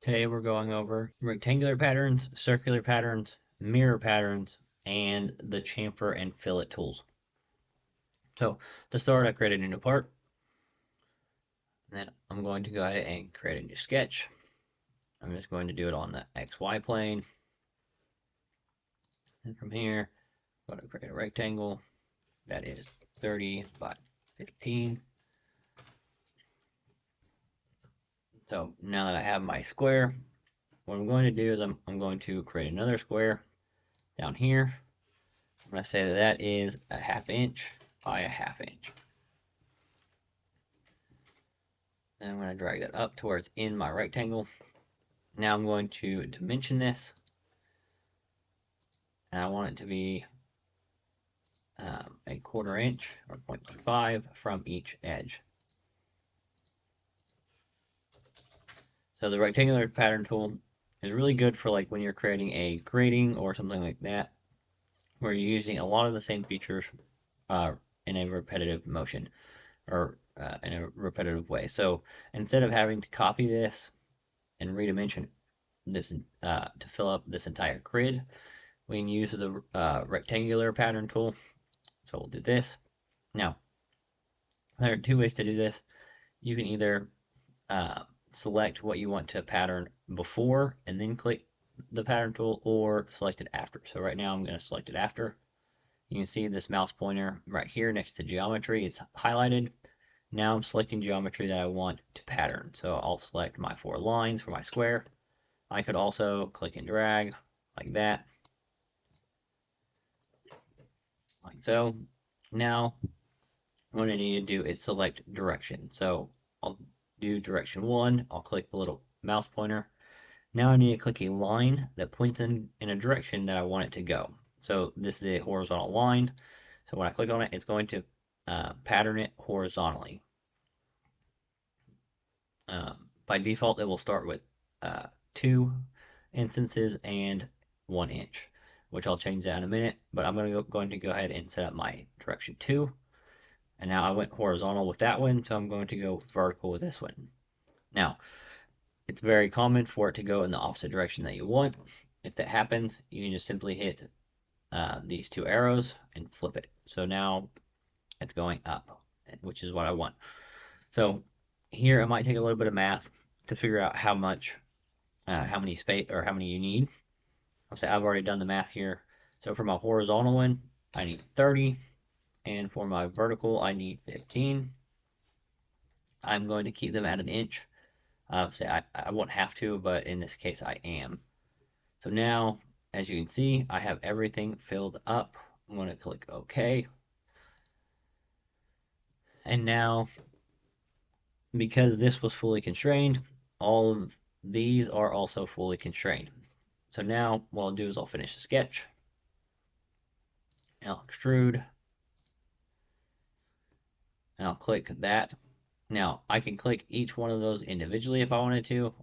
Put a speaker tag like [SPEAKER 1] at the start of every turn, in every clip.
[SPEAKER 1] Today we're going over rectangular patterns, circular patterns, mirror patterns, and the chamfer and fillet tools. So to start, I created a new part. And then I'm going to go ahead and create a new sketch. I'm just going to do it on the XY plane. And from here, I'm going to create a rectangle that is 30 by 15. So now that I have my square, what I'm going to do is I'm going to create another square down here. I'm going to say that that is a 1/2 inch by a 1/2 inch. And I'm going to drag that up to where it's in my rectangle. Now I'm going to dimension this. And I want it to be a 1/4 inch or 0.5 from each edge. So the rectangular pattern tool is really good for like when you're creating a grading or something like that, where you're using a lot of the same features in a repetitive motion or in a repetitive way. So instead of having to copy this and redimension this to fill up this entire grid, we can use the rectangular pattern tool. So we'll do this. Now, there are two ways to do this. You can either select what you want to pattern before and then click the pattern tool, or select it after. So right now I'm going to select it after. You can see this mouse pointer right here next to geometry. It's highlighted. Now I'm selecting geometry that I want to pattern. So I'll select my 4 lines for my square. I could also click and drag like that. Like so. Now what I need to do is select direction. So I'll do direction 1. I'll click the little mouse pointer. Now I need to click a line that points in a direction that I want it to go. So this is a horizontal line. So when I click on it, it's going to pattern it horizontally. By default, it will start with 2 instances and 1 inch, which I'll change that in a minute. But I'm going to go ahead and set up my direction 2. And now I went horizontal with that one, so I'm going to go vertical with this one. Now, it's very common for it to go in the opposite direction that you want. If that happens, you can just simply hit these 2 arrows and flip it. So now it's going up, which is what I want. So here it might take a little bit of math to figure out how many space or how many you need. I'll say I've already done the math here. So for my horizontal one, I need 30, and for my vertical, I need 15. I'm going to keep them at 1 inch. Say I won't have to, but in this case I am. So now, as you can see, I have everything filled up. I'm going to click OK. And now, because this was fully constrained, all of these are also fully constrained. So now what I'll do is I'll finish the sketch. And I'll extrude. And I'll click that. Now, I can click each one of those individually if I wanted to.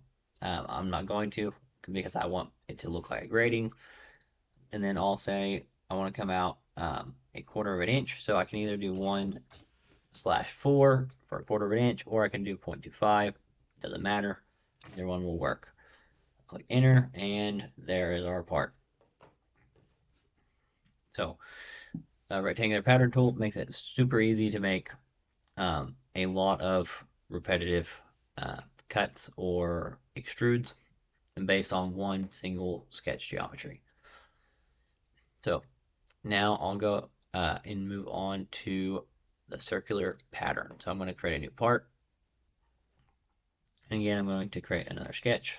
[SPEAKER 1] I'm not going to because I want it to look like a grading. And then I'll say I want to come out a 1/4 inch. So I can either do 1/4 for a 1/4 inch, or I can do 0.25. Doesn't matter. Either one will work. Click enter, and there is our part. So a rectangular pattern tool makes it super easy to make a lot of repetitive cuts or extrudes based on one single sketch geometry. So now I'll go and move on to the circular pattern. So I'm going to create a new part. And again, I'm going to create another sketch.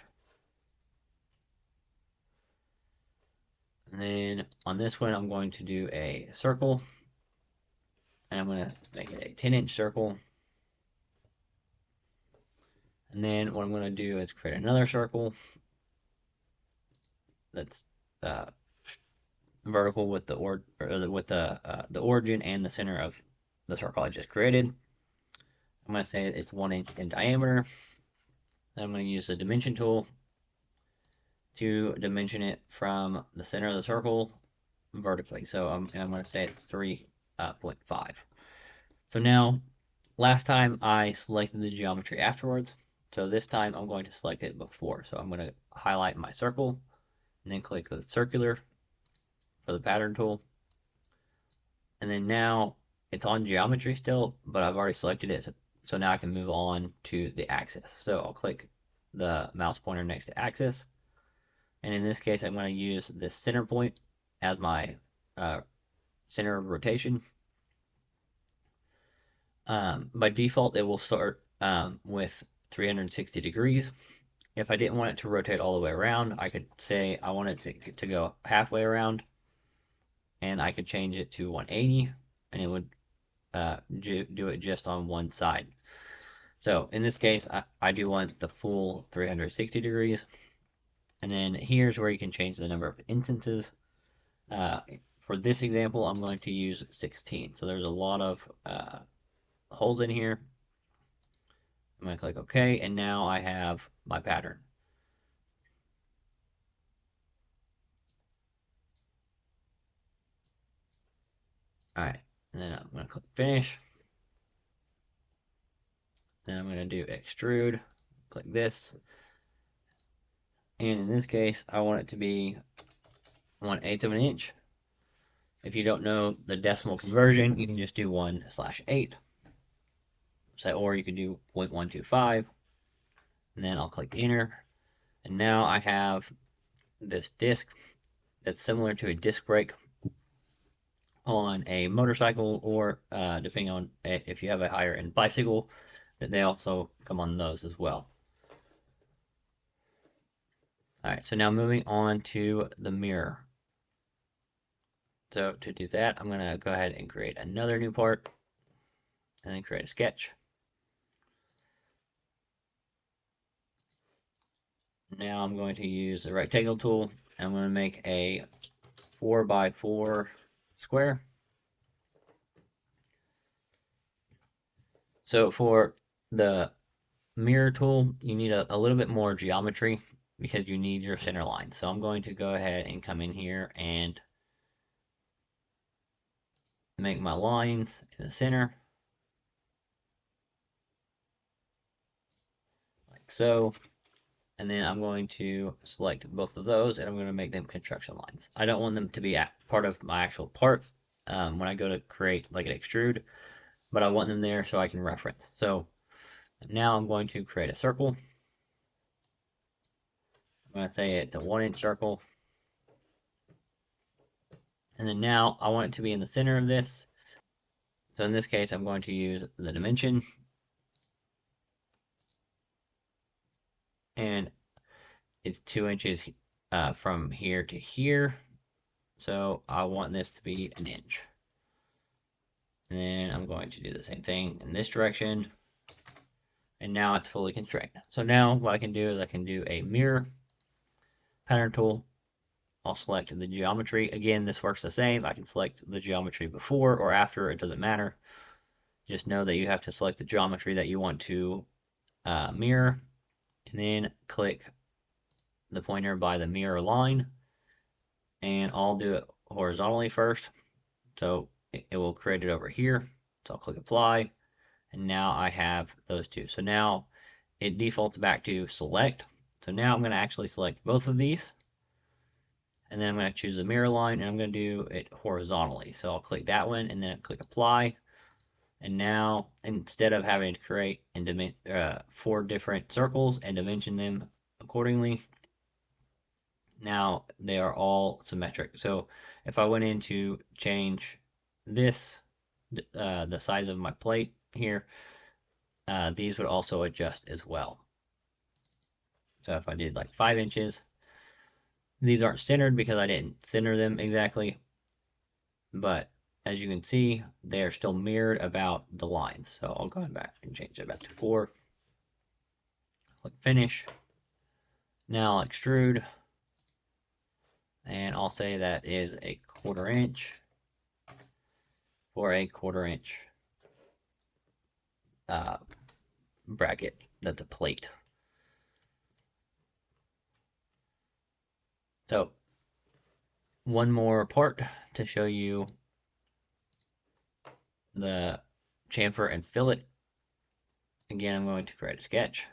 [SPEAKER 1] And then on this one, I'm going to do a circle. And I'm going to make it a 10-inch circle. And then what I'm going to do is create another circle that's vertical with the origin and the center of the circle I just created. I'm going to say it's 1 inch in diameter. Then I'm going to use the dimension tool to dimension it from the center of the circle vertically. So I'm going to say it's 3.5. So now, last time I selected the geometry afterwards. So this time I'm going to select it before. So I'm going to highlight my circle and then click the circular for the pattern tool. And then now it's on geometry still, but I've already selected it. So now I can move on to the axis. So I'll click the mouse pointer next to axis. And in this case, I'm going to use this center point as my center of rotation. By default, it will start with 360 degrees. If I didn't want it to rotate all the way around, I could say I want it to go halfway around, and I could change it to 180, and it would do it just on one side. So in this case, I do want the full 360 degrees. And then here's where you can change the number of instances. For this example, I'm going to use 16. So there's a lot of holes in here. I'm going to click OK, and now I have my pattern. All right, and then I'm going to click Finish. Then I'm going to do Extrude, click this. And in this case, I want it to be 1/8 of an inch. If you don't know the decimal conversion, you can just do 1/8. So, or you could do 0.125. And then I'll click Enter. And now I have this disc that's similar to a disc brake on a motorcycle, or depending on if you have a higher end bicycle, that they also come on those as well. All right, so now moving on to the mirror. So to do that, I'm going to go ahead and create another new part and then create a sketch. Now I'm going to use the rectangle tool. I'm going to make a 4x4 square. So for the mirror tool, you need a little bit more geometry because you need your center line. So I'm going to go ahead and come in here and make my lines in the center, like so. And then I'm going to select both of those, and I'm going to make them construction lines. I don't want them to be part of my actual part when I go to create like an extrude, but I want them there so I can reference. So now I'm going to create a circle. I'm going to say it's a 1 inch circle. And then now I want it to be in the center of this. So in this case, I'm going to use the dimension. And it's 2 inches from here to here. So I want this to be an inch. And then I'm going to do the same thing in this direction. And now it's fully constrained. So now what I can do is I can do a mirror pattern tool. I'll select the geometry. Again, this works the same. I can select the geometry before or after, it doesn't matter. Just know that you have to select the geometry that you want to mirror, and then click the pointer by the mirror line, and I'll do it horizontally first. So it will create it over here. So I'll click apply, and now I have those two. So now it defaults back to select. So now I'm going to actually select both of these, and then I'm going to choose the mirror line, and I'm going to do it horizontally. So I'll click that one, and then click apply. And now, instead of having to create 4 different circles and dimension them accordingly, now they are all symmetric. So if I went in to change this, the size of my plate here, these would also adjust as well. So if I did like 5 inches, these aren't centered because I didn't center them exactly, but as you can see, they are still mirrored about the lines. So I'll go back and change it back to 4. Click finish. Now I'll extrude. And I'll say that is a 1/4 inch for a 1/4 inch bracket. That's a plate. So one more part to show you the chamfer and fillet. Again, I'm going to create a sketch.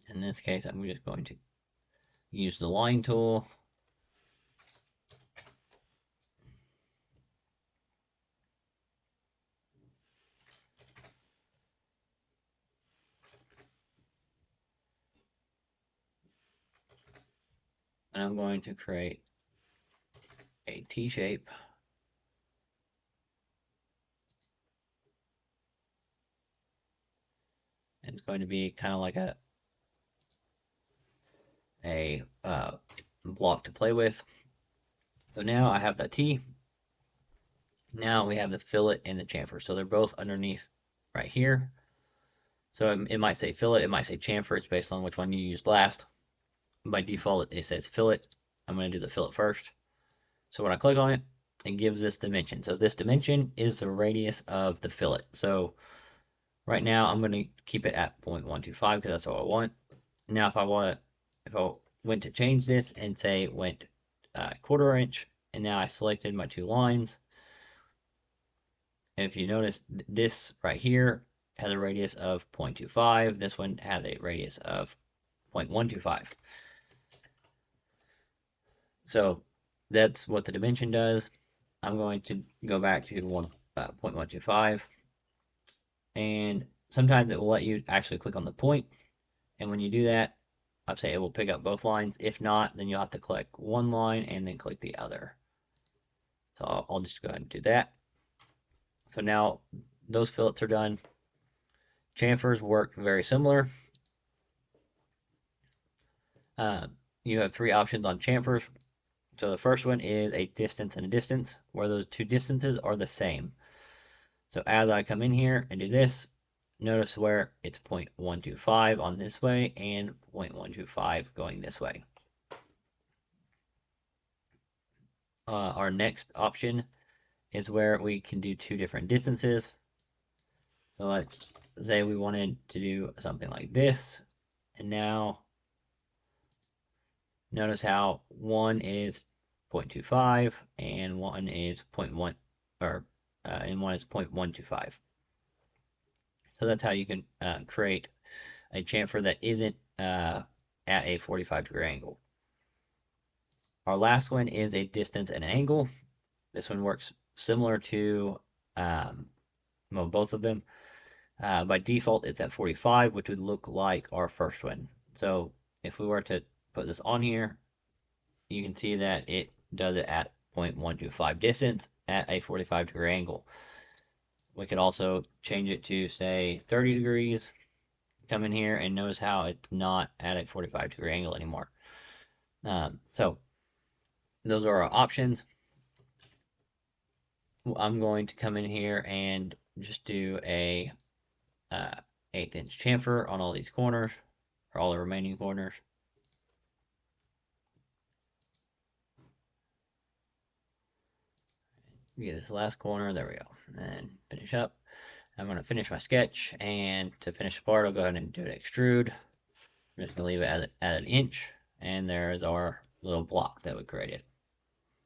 [SPEAKER 1] In this case, I'm just going to use the line tool. And I'm going to create a T shape. And it's going to be kind of like a block to play with. So now I have that T. Now we have the fillet and the chamfer. So they're both underneath right here. So it might say fillet, it might say chamfer. It's based on which one you used last. By default, it says fillet. I'm going to do the fillet first. So when I click on it, it gives this dimension. So this dimension is the radius of the fillet. So right now I'm going to keep it at 0.125 because that's what I want. Now if I went to change this and say went quarter inch, and now I selected my two lines. And if you notice, this right here has a radius of 0.25. This one has a radius of 0.125. So that's what the dimension does. I'm going to go back to 0.125. And sometimes it will let you actually click on the point. And when you do that, I'll say it will pick up both lines. If not, then you'll have to click one line and then click the other. So I'll just go ahead and do that. So now those fillets are done. Chamfers work very similar. You have three options on chamfers. So the first one is a distance and a distance, where those two distances are the same. So as I come in here and do this, notice where it's 0.125 on this way and 0.125 going this way. Our next option is where we can do two different distances. So let's say we wanted to do something like this, and now notice how one is 0.25 and one is 0.1 and one is 0.125. So that's how you can create a chamfer that isn't at a 45-degree angle. Our last one is a distance and an angle. This one works similar to well, both of them. By default, it's at 45, which would look like our first one. So if we were to put this on here, you can see that it does it at 0.125 distance at a 45-degree angle. We could also change it to, say, 30 degrees. Come in here and notice how it's not at a 45-degree angle anymore. So those are our options. I'm going to come in here and just do a 1/8" chamfer on all these corners, or all the remaining corners. Get this last corner, there we go, and finish up. I'm going to finish my sketch, and to finish the part, I'll go ahead and do an extrude. I'm just going to leave it at an inch, and there is our little block that we created.